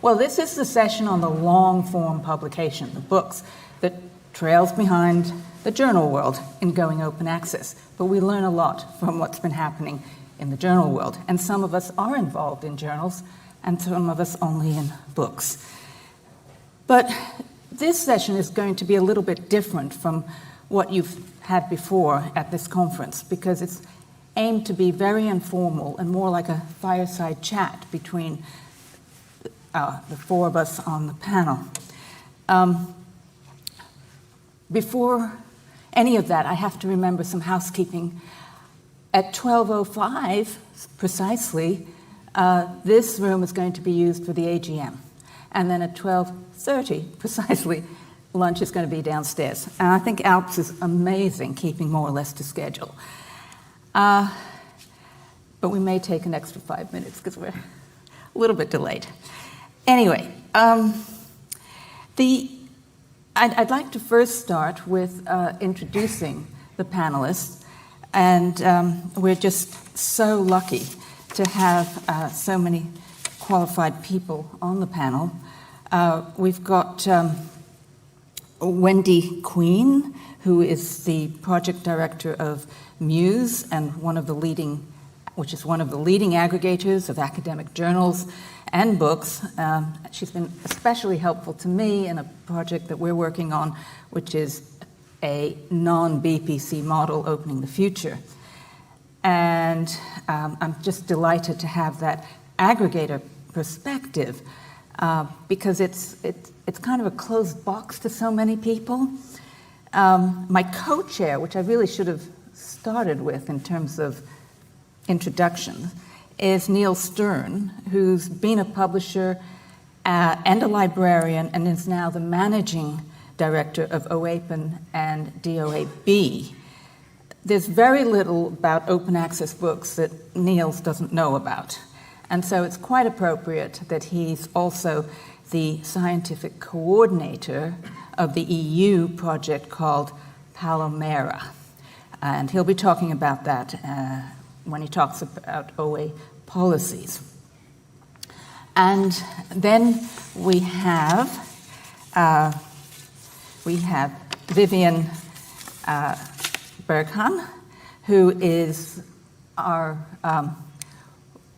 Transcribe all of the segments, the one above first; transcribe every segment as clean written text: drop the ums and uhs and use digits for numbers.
Well, this is the session on the long-form publication, the books that trails behind the journal world in going open access. But we learn a lot from what's been happening in the journal world. And some of us are involved in journals, and some of us only in books. But this session is going to be a little bit different from what you've had before at this conference, because it's aimed to be very informal and more like a fireside chat between the four of us on the panel. Before any of that, I have to remember some housekeeping. At 12:05 precisely, this room is going to be used for the AGM. And then at 12:30 precisely, lunch is going to be downstairs. And I think ALPS is amazing, keeping more or less to schedule. But we may take an extra 5 minutes because we're a little bit delayed. Anyway, I'd like to first start with introducing the panelists. And we're just so lucky to have so many qualified people on the panel. We've got Wendy Queen, who is the project director of Muse and one of the leading aggregators of academic journals and books. She's been especially helpful to me in a project that we're working on, which is a non-BPC model, Opening the Future. And I'm just delighted to have that aggregator perspective because it's kind of a closed box to so many people. My co-chair, which I really should have started with in terms of introduction, is Neil Stern, who's been a publisher and a librarian and is now the managing director of OAPEN and DOAB. There's very little about open access books that Niels doesn't know about. And so it's quite appropriate that he's also the scientific coordinator of the EU project called Palomera. And he'll be talking about that when he talks about OA policies. And then we have Vivian Berghan, who is our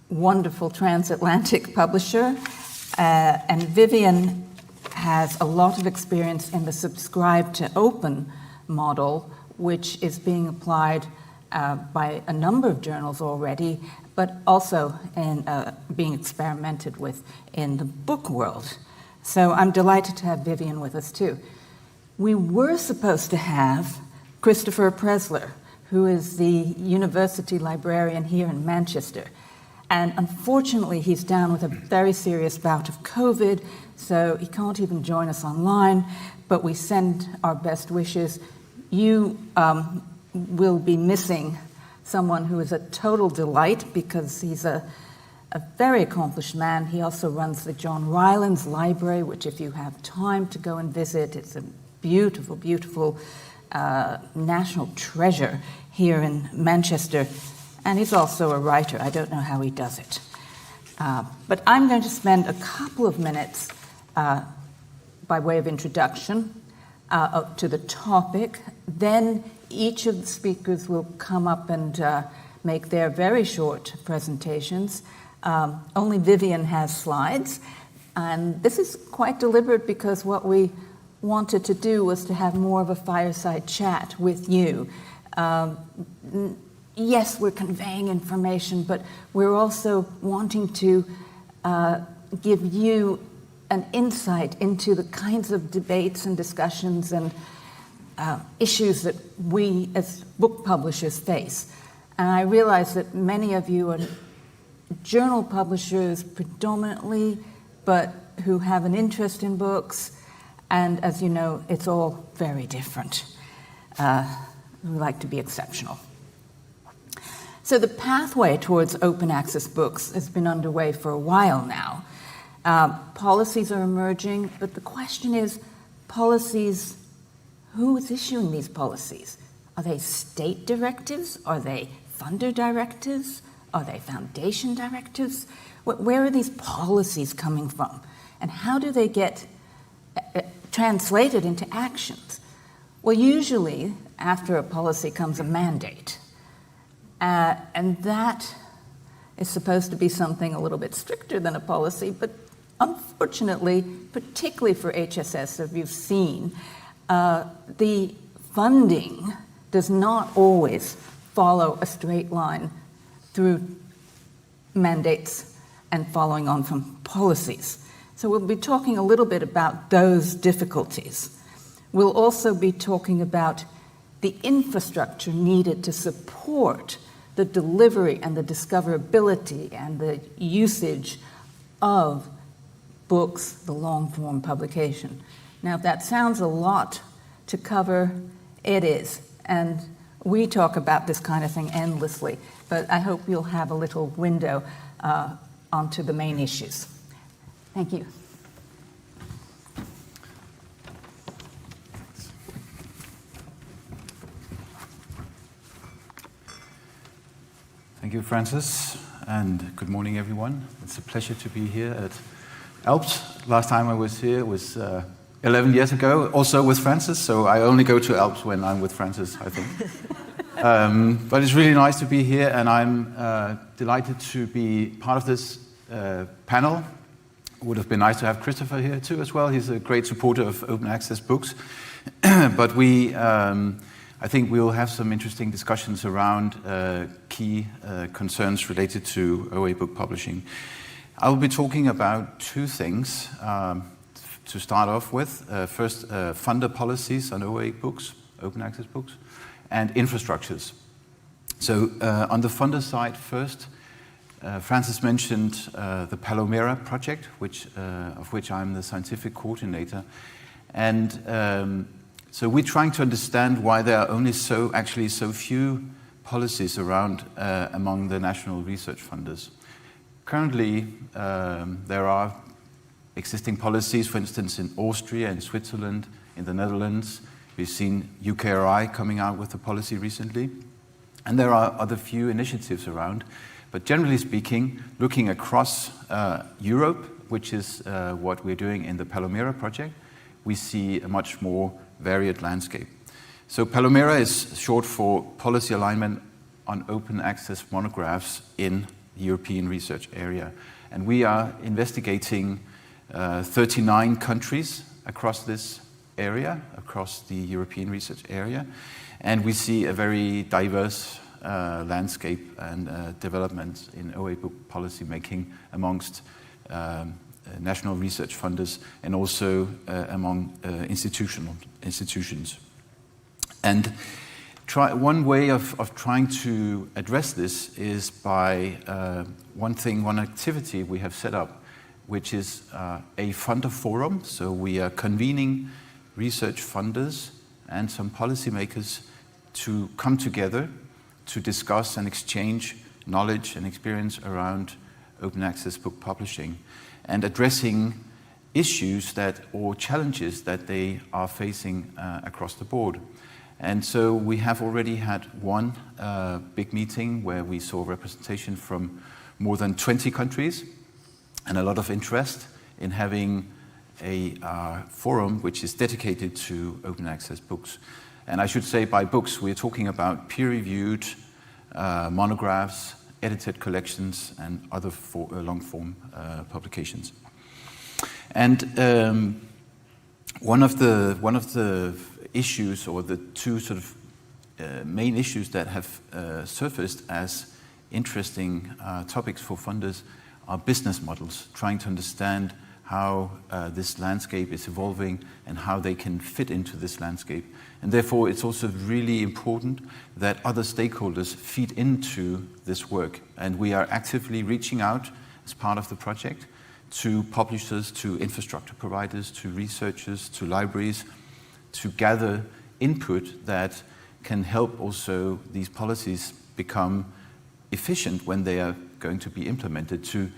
wonderful transatlantic publisher. And Vivian has a lot of experience in the subscribe to open model, which is being applied by a number of journals already, but also in being experimented with in the book world. So I'm delighted to have Vivian with us too. We were supposed to have Christopher Presler, who is the university librarian here in Manchester. And unfortunately, he's down with a very serious bout of COVID, so he can't even join us online, but we send our best wishes. You will be missing someone who is a total delight because he's a very accomplished man. He also runs the John Rylands Library, which if you have time to go and visit, it's a beautiful, beautiful national treasure here in Manchester. And he's also a writer. I don't know how he does it. But I'm going to spend a couple of minutes by way of introduction to the topic. Then each of the speakers will come up and make their very short presentations. Only Vivian has slides. And this is quite deliberate because what we wanted to do was to have more of a fireside chat with you. Yes, we're conveying information, but we're also wanting to give you an insight into the kinds of debates and discussions and issues that we as book publishers face. And I realize that many of you are journal publishers predominantly, but who have an interest in books. And as you know, it's all very different. We like to be exceptional. So the pathway towards open access books has been underway for a while now. Policies are emerging, but the question is, policies, who is issuing these policies? Are they state directives? Are they funder directives? Are they foundation directives? Where are these policies coming from? And how do they get translated into actions? Well, usually after a policy comes a mandate. And that is supposed to be something a little bit stricter than a policy, but unfortunately, particularly for HSS, as you've seen, the funding does not always follow a straight line through mandates and following on from policies. So we'll be talking a little bit about those difficulties. We'll also be talking about the infrastructure needed to support the delivery and the discoverability and the usage of books, the long-form publication. Now, if that sounds a lot to cover, it is. And we talk about this kind of thing endlessly, but I hope you'll have a little window onto the main issues. Thank you. Thank you, Francis, and good morning, everyone. It's a pleasure to be here at ALPS. Last time I was here was 11 years ago, also with Francis, so I only go to ALPS when I'm with Francis, I think. But it's really nice to be here, and I'm delighted to be part of this panel. It would have been nice to have Christopher here too as well. He's a great supporter of open access books. But I think we'll have some interesting discussions around key concerns related to OA book publishing. I'll be talking about two things to start off with. First, funder policies on OA books, open access books, and infrastructures. So on the funder side first, Francis mentioned the Palomera project, of which I'm the scientific coordinator. And so we're trying to understand why there are only so few policies around among the national research funders. Currently, there are existing policies, for instance, in Austria and Switzerland, in the Netherlands. We've seen UKRI coming out with a policy recently. And there are other few initiatives around. But generally speaking, looking across Europe, which is what we're doing in the Palomera project, we see a much more varied landscape. So Palomera is short for Policy Alignment on Open Access Monographs in the European Research Area. And we are investigating 39 countries across this area, across the European Research Area. And we see a very diverse landscape and development in OA book policy making amongst national research funders and also among institutions. And one way of trying to address this is by one activity we have set up, which is a funder forum. So we are convening research funders and some policymakers to come together to discuss and exchange knowledge and experience around open access book publishing and addressing issues or challenges that they are facing across the board. And so we have already had one big meeting where we saw representation from more than 20 countries and a lot of interest in having a forum which is dedicated to open access books. And I should say by books, we're talking about peer-reviewed monographs, edited collections, and other long-form publications. And one of the issues, or the two sort of main issues that have surfaced as interesting topics for funders are business models, trying to understand how this landscape is evolving and how they can fit into this landscape. And therefore, it's also really important that other stakeholders feed into this work. And we are actively reaching out as part of the project to publishers, to infrastructure providers, to researchers, to libraries, to gather input that can help also these policies become efficient when they are going to be implemented, to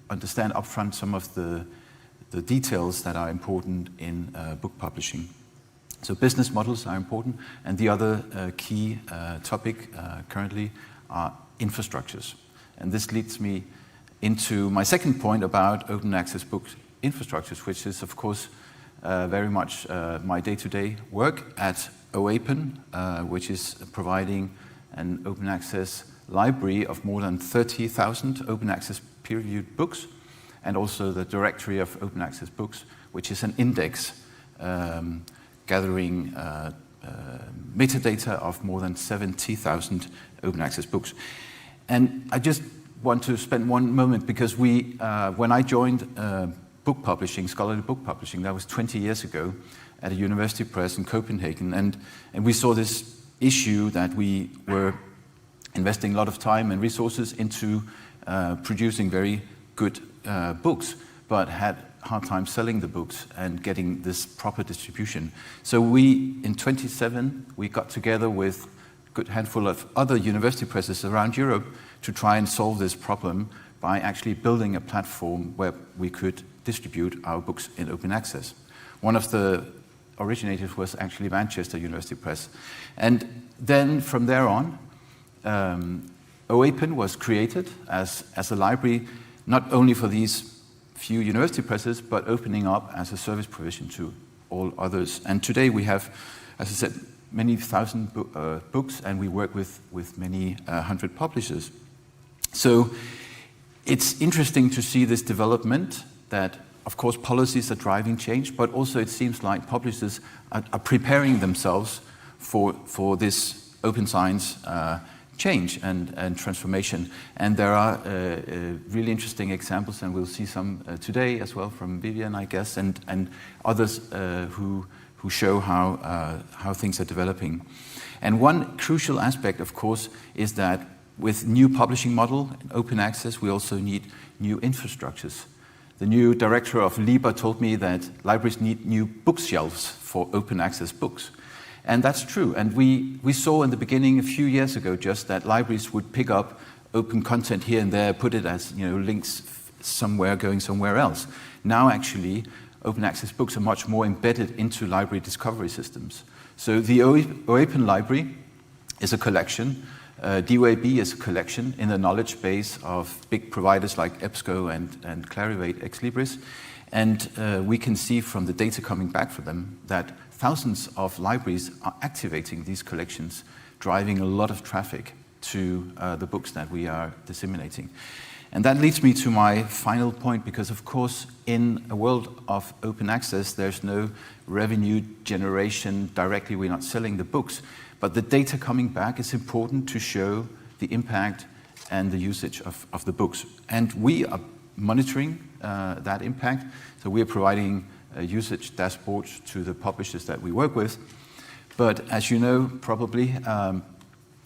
understand upfront some of the details that are important in book publishing. So business models are important, and the other key topic currently are infrastructures. And this leads me into my second point about open access book infrastructures, which is, of course, very much my day-to-day work at OAPEN, which is providing an open access library of more than 30,000 open access peer-reviewed books, and also the directory of open access books, which is an index gathering metadata of more than 70,000 open access books. And I just want to spend one moment because when I joined book publishing, scholarly book publishing, that was 20 years ago at a university press in Copenhagen, and we saw this issue that we were investing a lot of time and resources into producing very good books, but had a hard time selling the books and getting this proper distribution. So in 2007, we got together with a good handful of other university presses around Europe to try and solve this problem by actually building a platform where we could distribute our books in open access. One of the originators was actually Manchester University Press. And then from there on, OAPEN was created as a library, not only for these few university presses, but opening up as a service provision to all others. And today we have, as I said, many thousand books, and we work with many hundred publishers. So it's interesting to see this development that, of course, policies are driving change, but also it seems like publishers are preparing themselves for this open science change and transformation. And there are really interesting examples, and we'll see some today as well from Vivian, I guess, and others who show how things are developing. And one crucial aspect, of course, is that with new publishing model, open access, we also need new infrastructures. The new director of LIBA told me that libraries need new bookshelves for open access books. And that's true. And we saw in the beginning, a few years ago, just that libraries would pick up open content here and there, put it as links somewhere going somewhere else. Now, actually, open access books are much more embedded into library discovery systems. So the OAPEN library is a collection. DOAB is a collection in the knowledge base of big providers like EBSCO and Clarivate Ex Libris. And we can see from the data coming back from them that thousands of libraries are activating these collections, driving a lot of traffic to the books that we are disseminating. And that leads me to my final point, because of course, in a world of open access, there's no revenue generation directly. We're not selling the books, but the data coming back is important to show the impact and the usage of the books. And we are monitoring that impact. So we are providing usage dashboards to the publishers that we work with. But as you know, probably,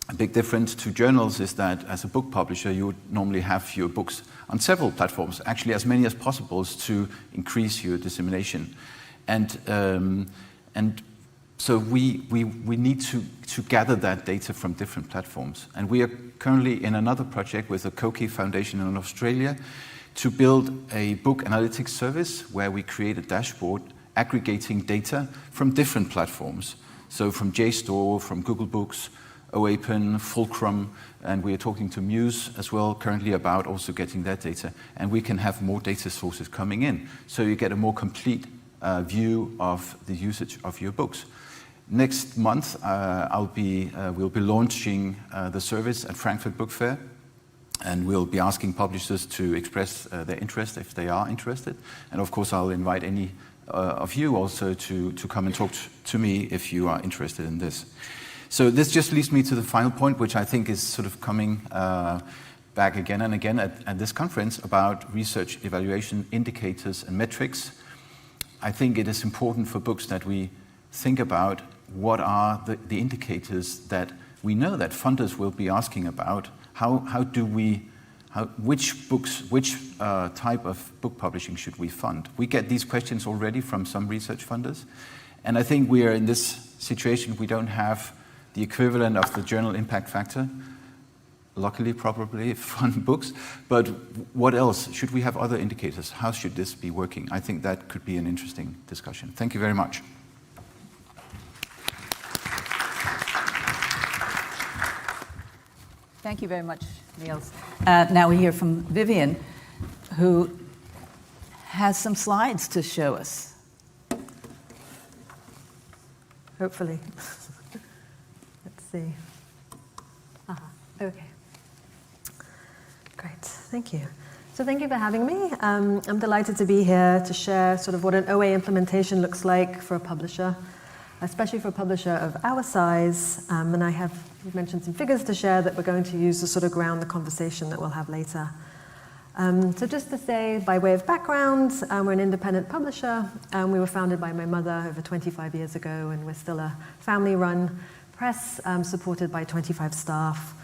a big difference to journals is that as a book publisher, you would normally have your books on several platforms, actually as many as possible, to increase your dissemination. And so we need to gather that data from different platforms. And we are currently in another project with the Koki Foundation in Australia to build a book analytics service where we create a dashboard aggregating data from different platforms. So from JSTOR, from Google Books, OAPEN, Fulcrum, and we are talking to Muse as well currently about also getting that data. And we can have more data sources coming in. So you get a more complete view of the usage of your books. Next month, we'll be launching the service at Frankfurt Book Fair. And we'll be asking publishers to express their interest if they are interested. And of course, I'll invite any of you also to come and talk to me if you are interested in this. So this just leads me to the final point, which I think is sort of coming back again and again at this conference about research, evaluation, indicators, and metrics. I think it is important for books that we think about what are the indicators that we know that funders will be asking about. Which books, which type of book publishing should we fund? We get these questions already from some research funders. And I think we are in this situation, we don't have the equivalent of the journal impact factor. Luckily, probably fund books. But what else? Should we have other indicators? How should this be working? I think that could be an interesting discussion. Thank you very much. Thank you very much, Niels. Now we hear from Vivian. who has some slides to show us. Hopefully. Let's see. Okay. Great, thank you. So thank you for having me. I'm delighted to be here to share sort of what an OA implementation looks like for a publisher, especially for a publisher of our size. And we've mentioned some figures to share that we're going to use to sort of ground the conversation that we'll have later. So just to say, by way of background, we're an independent publisher. We were founded by my mother over 25 years ago, and we're still a family-run press supported by 25 staff.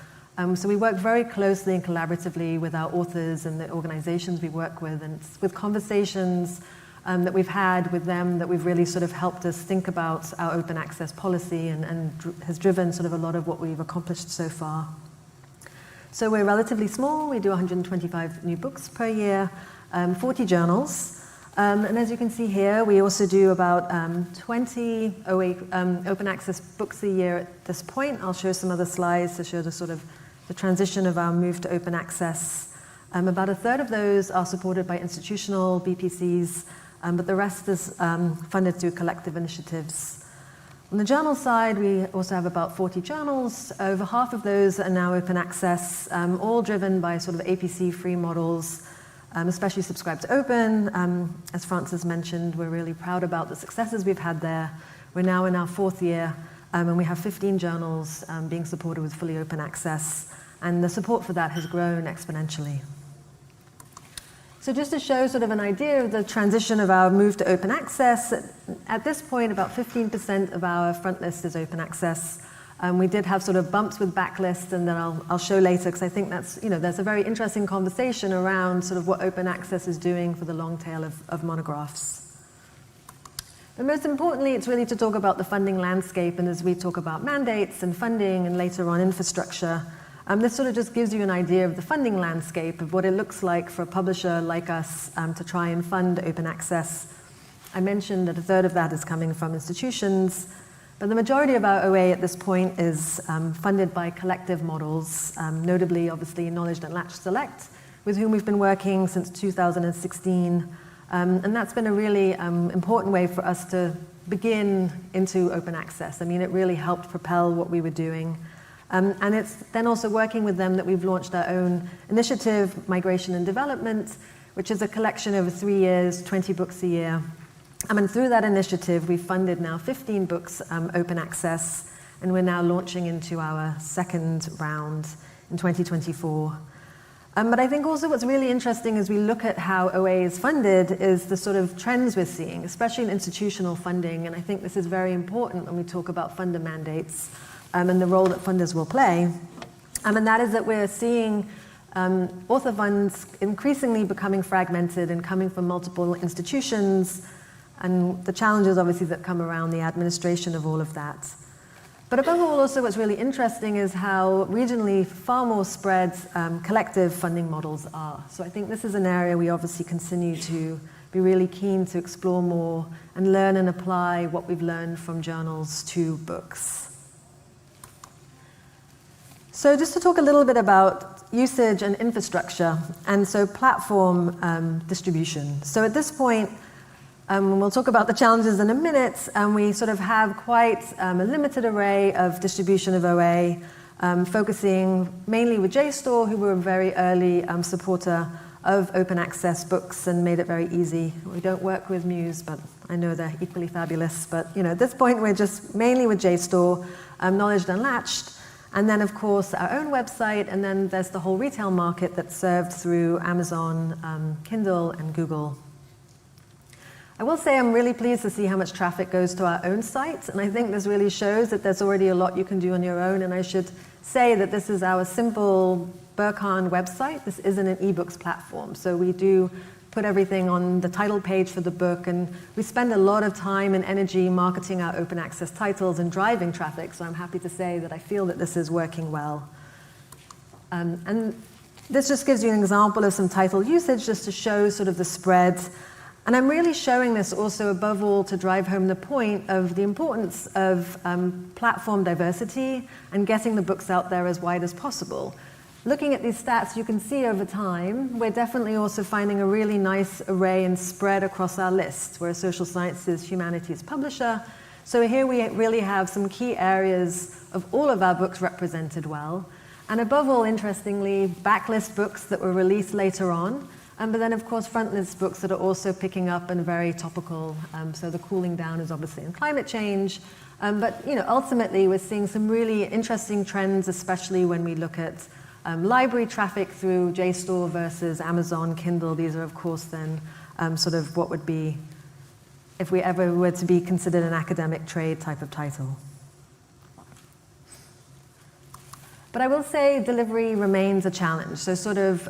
So we work very closely and collaboratively with our authors and the organizations we work with, and it's with conversations that we've had with them that we've really sort of helped us think about our open access policy and has driven sort of a lot of what we've accomplished so far. So we're relatively small. We do 125 new books per year, 40 journals. And as you can see here, we also do about 20 OA, open access books a year at this point. I'll show some other slides to show the sort of the transition of our move to open access. About a third of those are supported by institutional BPCs, but the rest is funded through collective initiatives. On the journal side, we also have about 40 journals. Over half of those are now open access, all driven by sort of APC-free models, especially Subscribe to Open. As Frances mentioned, we're really proud about the successes we've had there. We're now in our 4th year, and we have 15 journals being supported with fully open access, and the support for that has grown exponentially. So just to show sort of an idea of the transition of our move to open access, at this point, about 15% of our front list is open access. We did have sort of bumps with backlist, and then I'll show later, because I think that's, there's a very interesting conversation around sort of what open access is doing for the long tail of monographs. But most importantly, it's really to talk about the funding landscape, and as we talk about mandates and funding and later on infrastructure, this sort of just gives you an idea of the funding landscape, of what it looks like for a publisher like us to try and fund open access. I mentioned that a third of that is coming from institutions, but the majority of our OA at this point is funded by collective models, notably, obviously, Knowledge and Latch Select, with whom we've been working since 2016. And that's been a really important way for us to begin into open access. I mean, it really helped propel what we were doing. And it's then also working with them that we've launched our own initiative, Migration and Development, which is a collection over 3 years, 20 books a year. And through that initiative, we've funded now 15 books open access, and we're now launching into our 2nd round in 2024. But I think also what's really interesting as we look at how OA is funded is the sort of trends we're seeing, especially in institutional funding. And I think this is very important when we talk about funder mandates and the role that funders will play. And that is that we're seeing author funds increasingly becoming fragmented and coming from multiple institutions, and the challenges obviously that come around the administration of all of that. But above all, also what's really interesting is how regionally far more spread collective funding models are. So I think this is an area we obviously continue to be really keen to explore more and learn and apply what we've learned from journals to books. So just to talk a little bit about usage and infrastructure, and so platform distribution. So at this point, we'll talk about the challenges in a minute, and we sort of have quite a limited array of distribution of OA, focusing mainly with JSTOR, who were a very early supporter of open access books and made it very easy. We don't work with Muse, but I know they're equally fabulous. But at this point, we're just mainly with JSTOR, Knowledge Unlatched, and then of course our own website, and then there's the whole retail market that's served through Amazon, Kindle, and Google. I will say I'm really pleased to see how much traffic goes to our own site, and I think this really shows that there's already a lot you can do on your own. And I should say that this is our simple Berkhan website. This isn't an ebooks platform, so we do put everything on the title page for the book, and we spend a lot of time and energy marketing our open access titles and driving traffic, so I'm happy to say that I feel that this is working well. And this just gives you an example of some title usage, just to show sort of the spread. And I'm really showing this also above all to drive home the point of the importance of platform diversity and getting the books out there as wide as possible. looking at these stats, you can see over time, we're definitely also finding a really nice array and spread across our list. We're a social sciences, humanities publisher. So here we really have some key areas of all of our books represented well. And above all, interestingly, backlist books that were released later on. But then, of course, frontlist books that are also picking up and very topical. So the cooling down is obviously in climate change. But ultimately, we're seeing some really interesting trends, especially when we look at library traffic through JSTOR versus Amazon, Kindle. These are, of course, then sort of what would be, if we ever were to be considered an academic trade type of title. But I will say delivery remains a challenge. So sort of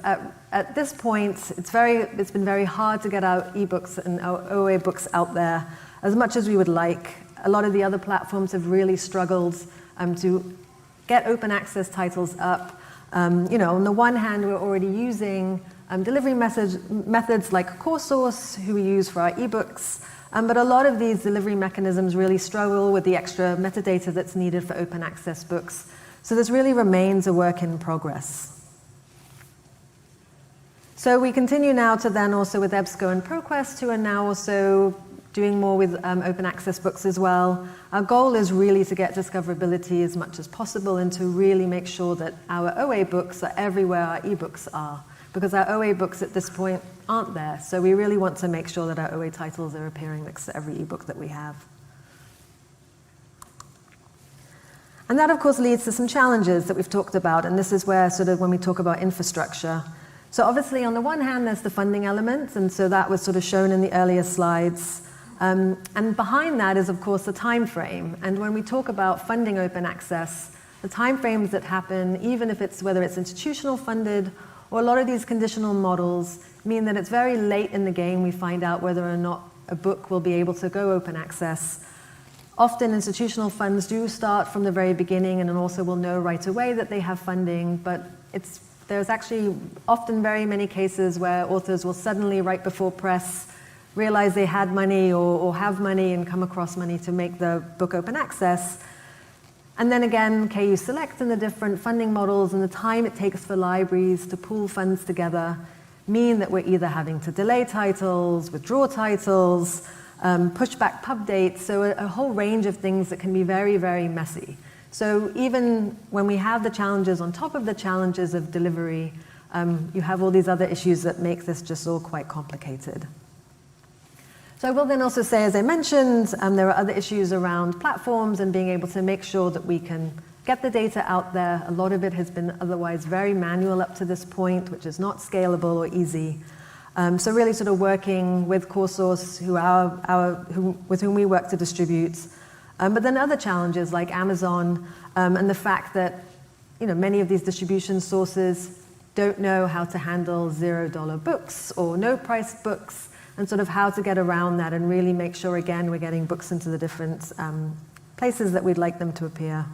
at this point, it's been very hard to get our ebooks and our OA books out there as much as we would like. A lot of the other platforms have really struggled to get open access titles up. On the one hand, we're already using delivery methods like CoreSource, who we use for our ebooks. But a lot of these delivery mechanisms really struggle with the extra metadata that's needed for open access books. So this really remains a work in progress. So we continue now to then also with EBSCO and ProQuest, who are now also doing more with open access books as well. Our goal is really to get discoverability as much as possible and to really make sure that our OA books are everywhere our ebooks are, because our OA books at this point aren't there. So we really want to make sure that our OA titles are appearing next to every ebook that we have. And that, of course, leads to some challenges that we've talked about, and this is where sort of when we talk about infrastructure. So obviously, on the one hand, there's the funding element, and so that was sort of shown in the earlier slides. And behind that is, of course, the time frame. And when we talk about funding open access, the time frames that happen, even if whether it's institutional funded or a lot of these conditional models, mean that it's very late in the game we find out whether or not a book will be able to go open access. Often institutional funds do start from the very beginning and then also will know right away that they have funding, but there's actually often very many cases where authors will suddenly, right before press, realize they had money or have money and come across money to make the book open access. And then again, KU Select and the different funding models and the time it takes for libraries to pool funds together mean that we're either having to delay titles, withdraw titles, push back pub dates, so a whole range of things that can be very, very messy. So even when we have the challenges on top of the challenges of delivery, you have all these other issues that make this just all quite complicated. So I will then also say, as I mentioned, there are other issues around platforms and being able to make sure that we can get the data out there. A lot of it has been otherwise very manual up to this point, which is not scalable or easy. So really sort of working with CoreSource, with whom we work to distribute. But then other challenges like Amazon and the fact that many of these distribution sources don't know how to handle $0 books or no-priced books, and sort of how to get around that and really make sure, again, we're getting books into the different places that we'd like them to appear.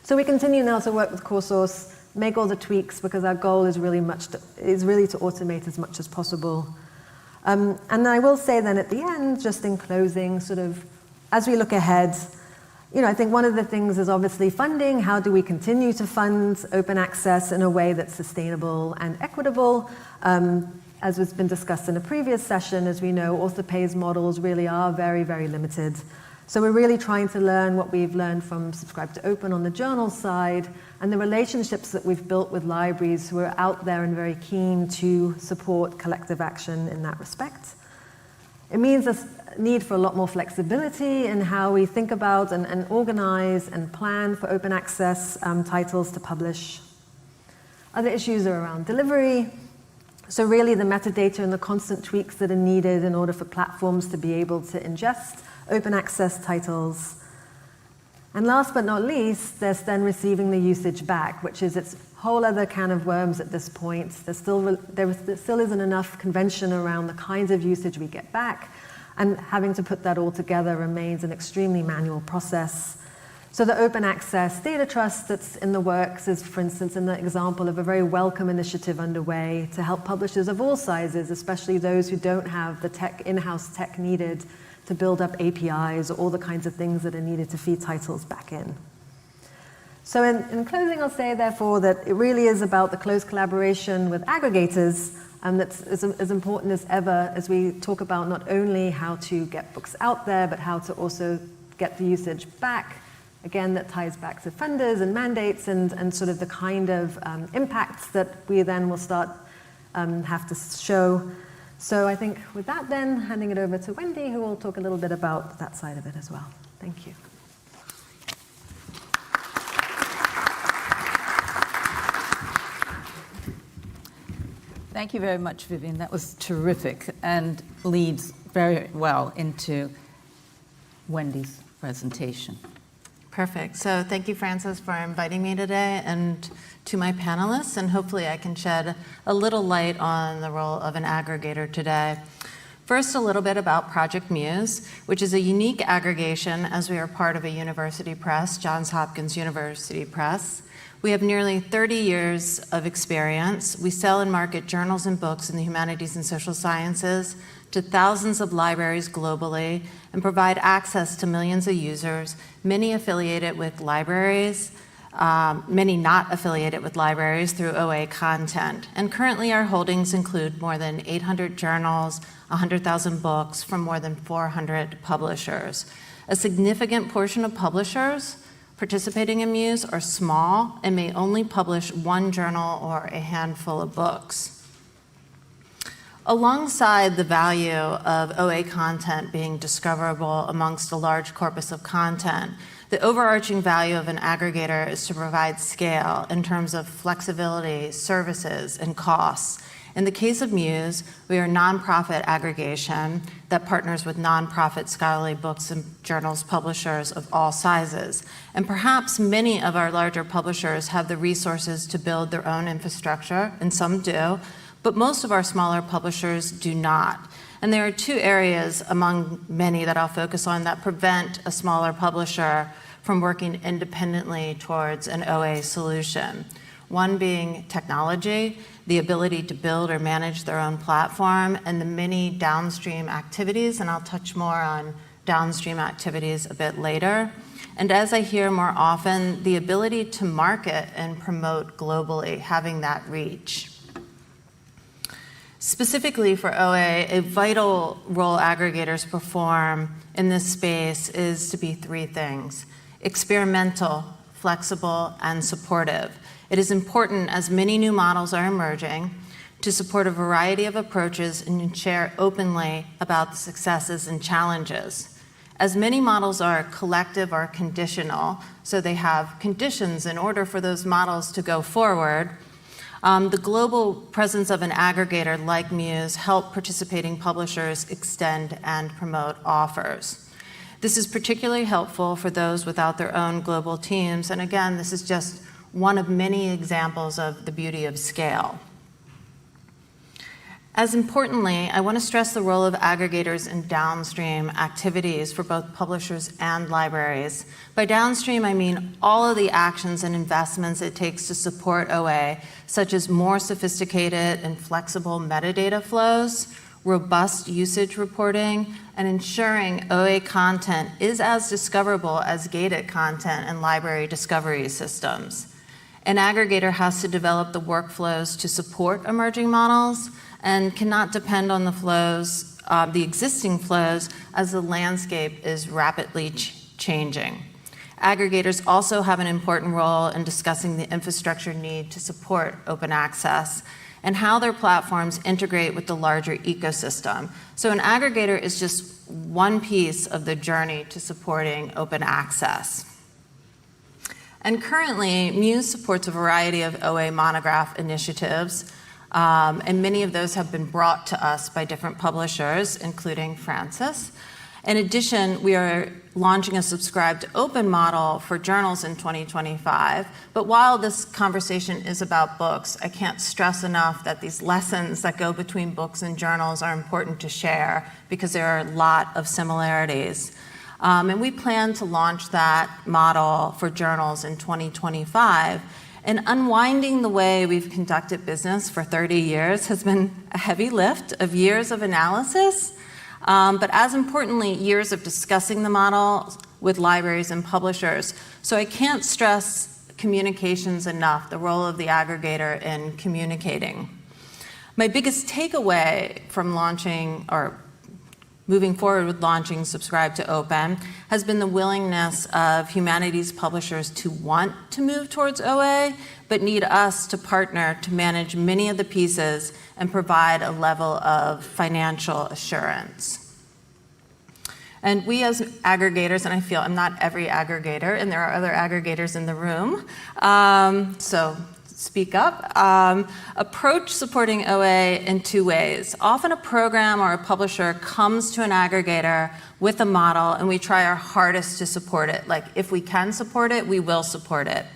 So we continue now to work with CoreSource, make all the tweaks, because our goal is really to automate as much as possible. And I will say then at the end, just in closing, sort of as we look ahead, I think one of the things is obviously funding. How do we continue to fund open access in a way that's sustainable and equitable? As has been discussed in a previous session, as we know, author pays models really are very, very limited. So we're really trying to learn what we've learned from Subscribe to Open on the journal side and the relationships that we've built with libraries who are out there and very keen to support collective action in that respect. It means a need for a lot more flexibility in how we think about and organize and plan for open access titles to publish. Other issues are around delivery. So really the metadata and the constant tweaks that are needed in order for platforms to be able to ingest open access titles. And last but not least, there's then receiving the usage back, which is its whole other can of worms at this point. There still isn't enough convention around the kinds of usage we get back, and having to put that all together remains an extremely manual process. So the open access data trust that's in the works is, for instance, an example of a very welcome initiative underway to help publishers of all sizes, especially those who don't have the in-house tech needed to build up APIs or all the kinds of things that are needed to feed titles back in. So in closing, I'll say, therefore, that it really is about the close collaboration with aggregators, and that's as important as ever as we talk about not only how to get books out there, but how to also get the usage back. Again, that ties back to funders and mandates and sort of the kind of impacts that we then will start have to show. So I think with that then, handing it over to Wendy, who will talk a little bit about that side of it as well. Thank you. Thank you very much, Vivian. That was terrific and leads very well into Wendy's presentation. Perfect. So thank you, Frances, for inviting me today, and to my panelists, and hopefully I can shed a little light on the role of an aggregator today. First, a little bit about Project Muse, which is a unique aggregation as we are part of a university press, Johns Hopkins University Press. We have nearly 30 years of experience. We sell and market journals and books in the humanities and social sciences to thousands of libraries globally and provide access to millions of users, many affiliated with libraries, many not affiliated with libraries through OA content. And currently our holdings include more than 800 journals, 100,000 books from more than 400 publishers. A significant portion of publishers participating in Muse are small and may only publish one journal or a handful of books. Alongside the value of OA content being discoverable amongst a large corpus of content, the overarching value of an aggregator is to provide scale in terms of flexibility, services, and costs. In the case of Muse, we are a nonprofit aggregation that partners with nonprofit scholarly books and journals publishers of all sizes. And perhaps many of our larger publishers have the resources to build their own infrastructure, and some do, but most of our smaller publishers do not. And there are two areas among many that I'll focus on that prevent a smaller publisher from working independently towards an OA solution. One being technology, the ability to build or manage their own platform, and the many downstream activities, and I'll touch more on downstream activities a bit later. And as I hear more often, the ability to market and promote globally, having that reach. Specifically for OA, a vital role aggregators perform in this space is to be three things: experimental, flexible, and supportive. It is important, as many new models are emerging, to support a variety of approaches and share openly about the successes and challenges. As many models are collective or conditional, so they have conditions in order for those models to go forward, the global presence of an aggregator like Muse help participating publishers extend and promote offers. This is particularly helpful for those without their own global teams, and again, this is just one of many examples of the beauty of scale. As importantly, I want to stress the role of aggregators in downstream activities for both publishers and libraries. By downstream, I mean all of the actions and investments it takes to support OA, such as more sophisticated and flexible metadata flows, robust usage reporting, and ensuring OA content is as discoverable as gated content and library discovery systems. An aggregator has to develop the workflows to support emerging models and cannot depend on the flows, the existing flows, as the landscape is rapidly changing. Aggregators also have an important role in discussing the infrastructure need to support open access and how their platforms integrate with the larger ecosystem. So an aggregator is just one piece of the journey to supporting open access. And currently, Muse supports a variety of OA monograph initiatives, and many of those have been brought to us by different publishers, including Frances. In addition, we are launching a subscribe to open model for journals in 2025. But while this conversation is about books, I can't stress enough that these lessons that go between books and journals are important to share because there are a lot of similarities. And we plan to launch that model for journals in 2025. And unwinding the way we've conducted business for 30 years has been a heavy lift of years of analysis, but as importantly, years of discussing the model with libraries and publishers. So I can't stress communications enough, the role of the aggregator in communicating. My biggest takeaway from launching or moving forward with launching Subscribe to Open has been the willingness of humanities publishers to want to move towards OA, but need us to partner to manage many of the pieces and provide a level of financial assurance. And we as aggregators, and I feel I'm not every aggregator, and there are other aggregators in the room, so speak up, approach supporting OA in two ways. Often a program or a publisher comes to an aggregator with a model and we try our hardest to support it. Like if we can support it, we will support it.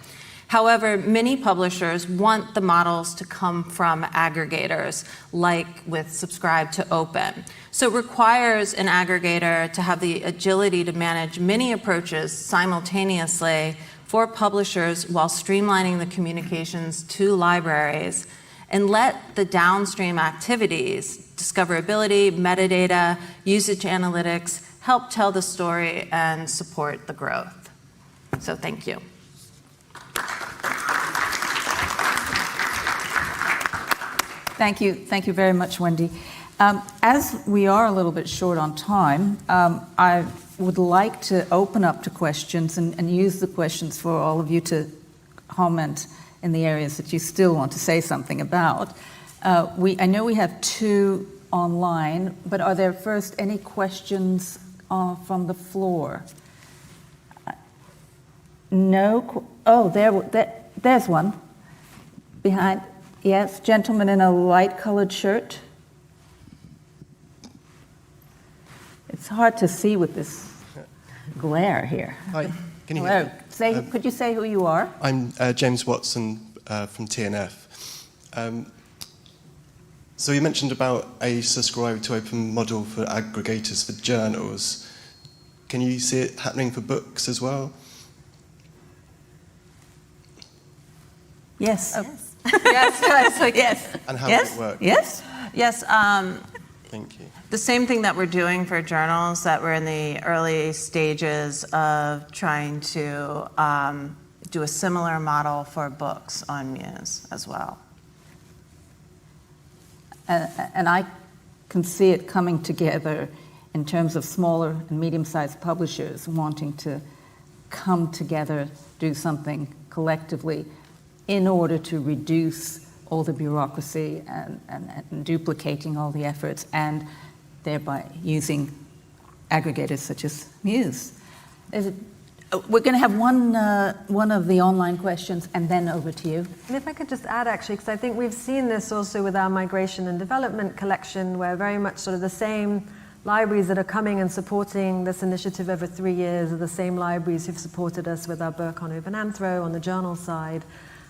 However, many publishers want the models to come from aggregators, like with Subscribe to Open. So it requires an aggregator to have the agility to manage many approaches simultaneously for publishers while streamlining the communications to libraries, and let the downstream activities, discoverability, metadata, usage analytics, help tell the story and support the growth. So thank you. Thank you very much, Wendy. As we are a little bit short on time, I would like to open up to questions and use the questions for all of you to comment in the areas that you still want to say something about. I know we have two online, but are there first any questions from the floor? No? Oh, there's one behind. Yes, gentleman in a light-colored shirt. It's hard to see with this glare here. Hi, can you hear me? Could you say who you are? I'm James Watson from TNF. So you mentioned about a subscribe to open model for aggregators for journals. Can you see it happening for books as well? Yes. Yes. And how does it work? Yes. Yes. Thank you. The same thing that we're doing for journals, that we're in the early stages of trying to do a similar model for books on Muse as well. And I can see it coming together in terms of smaller and medium-sized publishers wanting to come together, do something collectively in order to reduce all the bureaucracy and duplicating all the efforts, and thereby using aggregators such as Muse. We're going to have one of the online questions, and then over to you. And if I could just add, actually, because I think we've seen this also with our migration and development collection, where very much sort of the same libraries that are coming and supporting this initiative over 3 years are the same libraries who've supported us with our book on Open Anthro on the journal side.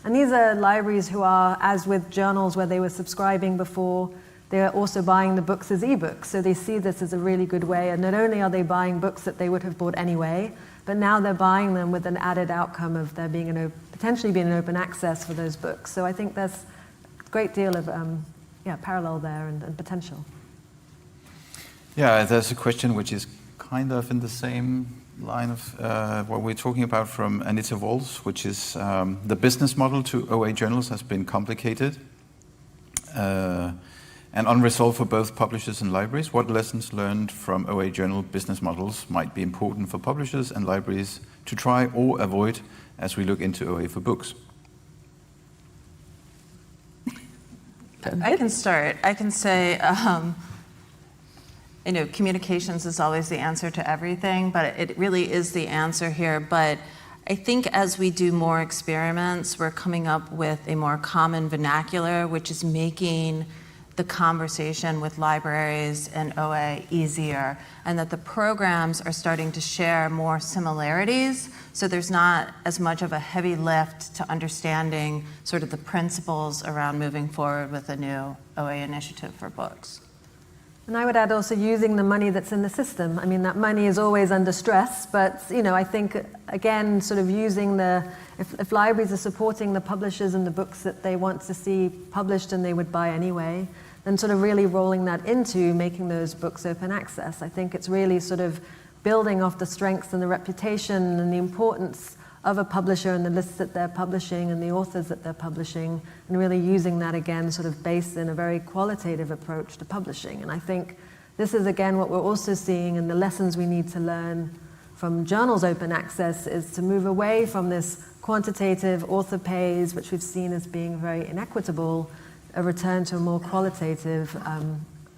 And these are libraries who are, as with journals where they were subscribing before, they're also buying the books as ebooks. So they see this as a really good way. And not only are they buying books that they would have bought anyway, but now they're buying them with an added outcome of there being potentially being an open access for those books. So I think there's a great deal of parallel there and potential. Yeah, there's a question which is kind of in the same line of what we're talking about from Anita Walls, which is the business model to OA journals has been complicated and unresolved for both publishers and libraries. What lessons learned from OA journal business models might be important for publishers and libraries to try or avoid as we look into OA for books? I can start. I can say, communications is always the answer to everything, but it really is the answer here. But I think as we do more experiments, we're coming up with a more common vernacular, which is making the conversation with libraries and OA easier, and that the programs are starting to share more similarities, so there's not as much of a heavy lift to understanding sort of the principles around moving forward with a new OA initiative for books. And I would add also using the money that's in the system. I mean, that money is always under stress, but I think, again, sort of using if libraries are supporting the publishers and the books that they want to see published and they would buy anyway, then sort of really rolling that into making those books open access. I think it's really sort of building off the strengths and the reputation and the importance of a publisher and the lists that they're publishing and the authors that they're publishing, and really using that again sort of based in a very qualitative approach to publishing. And I think this is again what we're also seeing, and the lessons we need to learn from journals open access is to move away from this quantitative author pays, which we've seen as being very inequitable, a return to a more qualitative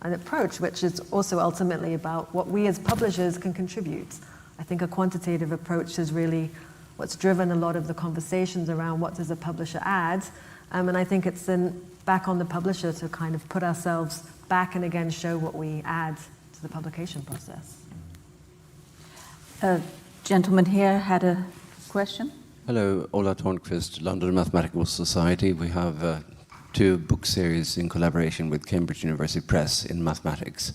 an approach, which is also ultimately about what we as publishers can contribute. I think a quantitative approach is really what's driven a lot of the conversations around what does a publisher add, and I think it's then back on the publisher to kind of put ourselves back and again show what we add to the publication process. A gentleman here had a question. Hello, Ola Tornqvist, London Mathematical Society. We have 2 book series in collaboration with Cambridge University Press in mathematics.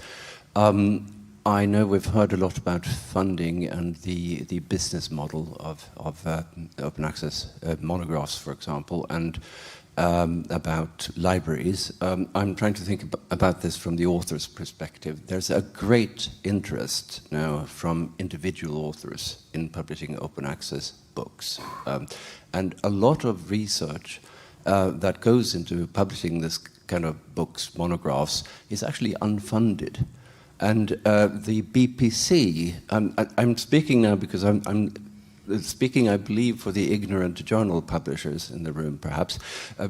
I know we've heard a lot about funding and the business model of open access monographs, for example, and about libraries. I'm trying to think about this from the author's perspective. There's a great interest now from individual authors in publishing open access books. And a lot of research that goes into publishing this kind of books, monographs, is actually unfunded. And the BPC, I'm speaking now because I'm speaking, I believe, for the ignorant journal publishers in the room, perhaps,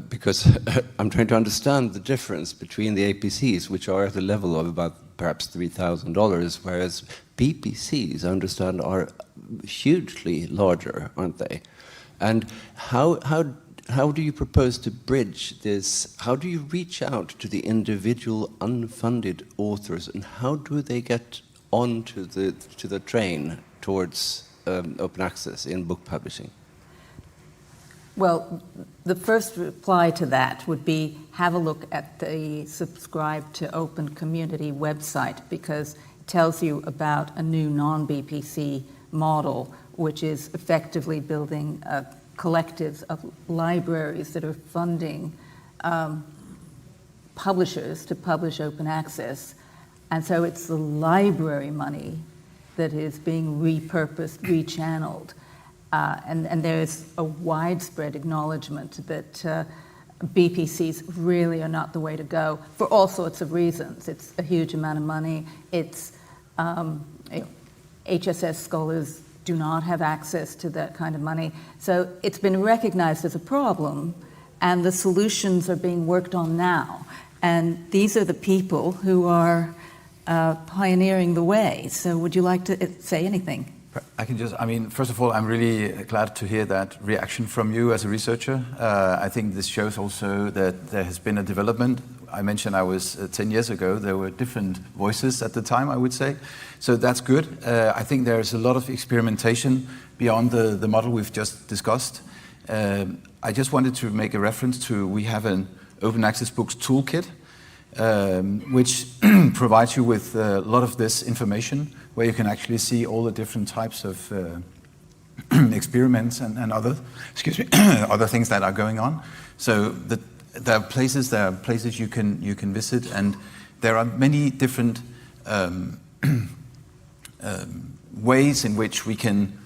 because I'm trying to understand the difference between the APCs, which are at the level of about perhaps $3,000, whereas BPCs, I understand, are hugely larger, aren't they? And how do you propose to bridge this? How do you reach out to the individual unfunded authors, and how do they get onto the train towards open access in book publishing? Well, the first reply to that would be have a look at the Subscribe to Open Community website, because it tells you about a new non-BPC model, which is effectively building collectives of libraries that are funding publishers to publish open access. And so it's the library money that is being repurposed, rechanneled. And there's a widespread acknowledgement that BPCs really are not the way to go for all sorts of reasons. It's a huge amount of money. It's HSS scholars do not have access to that kind of money. So it's been recognized as a problem, and the solutions are being worked on now. And these are the people who are pioneering the way. So would you like to say anything? First of all, I'm really glad to hear that reaction from you as a researcher. I think this shows also that there has been a development. I mentioned I was 10 years ago, there were different voices at the time, I would say. So that's good. I think there is a lot of experimentation beyond the model we've just discussed. I just wanted to make a reference to, we have an open access books toolkit, which provides you with a lot of this information, where you can actually see all the different types of experiments and other, other things that are going on. So there are places you can visit, and there are many different ways in which we can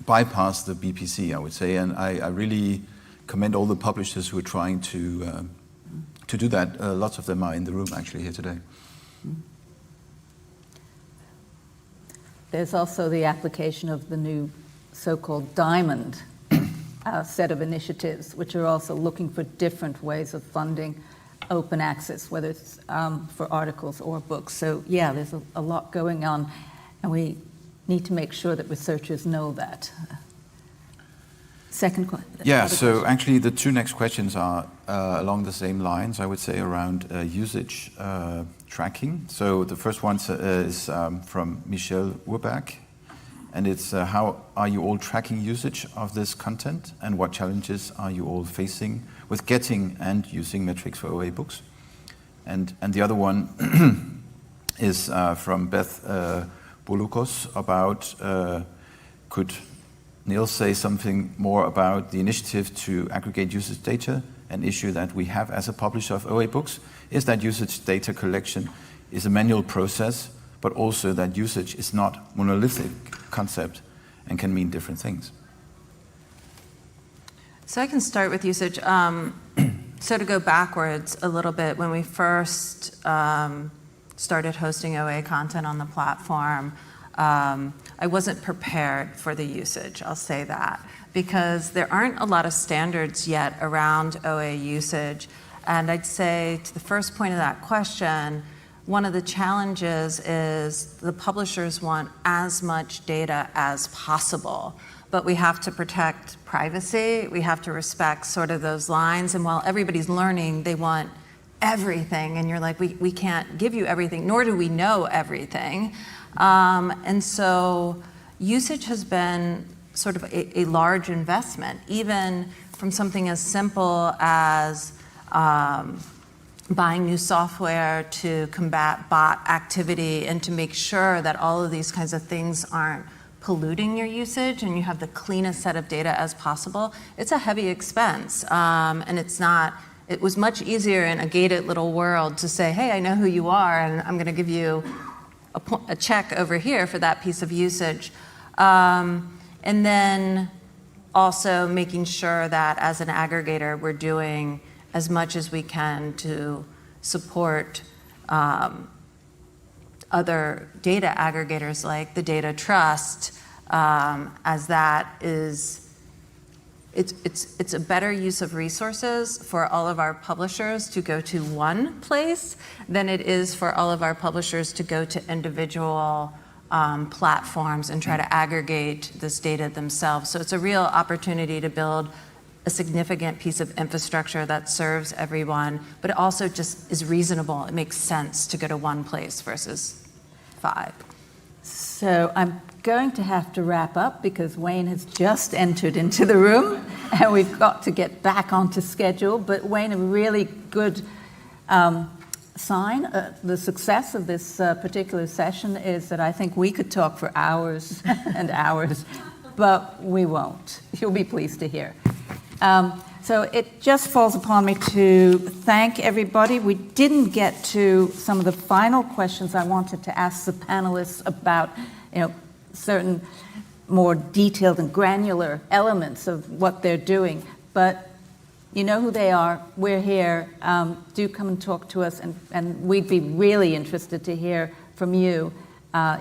bypass the BPC, I would say, and I really commend all the publishers who are trying to do that. Lots of them are in the room actually here today. There's also the application of the new so-called Diamond set of initiatives, which are also looking for different ways of funding open access, whether it's for articles or books. So yeah, there's a lot going on, and we need to make sure that researchers know that. Second question. Yeah, so actually the 2 next questions are along the same lines, I would say, around usage tracking. So the first one is from Michelle Urberg, and it's how are you all tracking usage of this content, and what challenges are you all facing with getting and using metrics for OA books? And the other one is from Beth Bolukos about could Neil say something more about the initiative to aggregate usage data, an issue that we have as a publisher of OA books, is that usage data collection is a manual process, but also that usage is not monolithic concept and can mean different things. So I can start with usage. So to go backwards a little bit, when we first started hosting OA content on the platform, I wasn't prepared for the usage, I'll say that, because there aren't a lot of standards yet around OA usage. And I'd say to the first point of that question, one of the challenges is the publishers want as much data as possible, but we have to protect privacy, we have to respect sort of those lines, and while everybody's learning, they want everything, and you're like, we can't give you everything, nor do we know everything. And so usage has been sort of a large investment, even from something as simple as buying new software to combat bot activity and to make sure that all of these kinds of things aren't polluting your usage and you have the cleanest set of data as possible. It's a heavy expense, and it was much easier in a gated little world to say, hey, I know who you are and I'm gonna give you a check over here for that piece of usage. And then also making sure that as an aggregator, we're doing as much as we can to support other data aggregators like the Data Trust, as that is, it's a better use of resources for all of our publishers to go to one place than it is for all of our publishers to go to individual platforms and try to aggregate this data themselves. So it's a real opportunity to build a significant piece of infrastructure that serves everyone, but it also just is reasonable. It makes sense to go to one place versus 5. So I'm going to have to wrap up because Wayne has just entered into the room and we've got to get back onto schedule. But Wayne, a really good sign, the success of this particular session is that I think we could talk for hours and hours, but we won't. You'll be pleased to hear. So it just falls upon me to thank everybody. We didn't get to some of the final questions I wanted to ask the panelists about, certain more detailed and granular elements of what they're doing. But you know who they are. We're here. Do come and talk to us, and we'd be really interested to hear from you,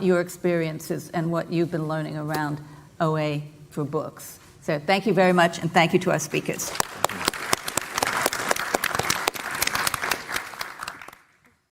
your experiences and what you've been learning around OA for books. So thank you very much, and thank you to our speakers.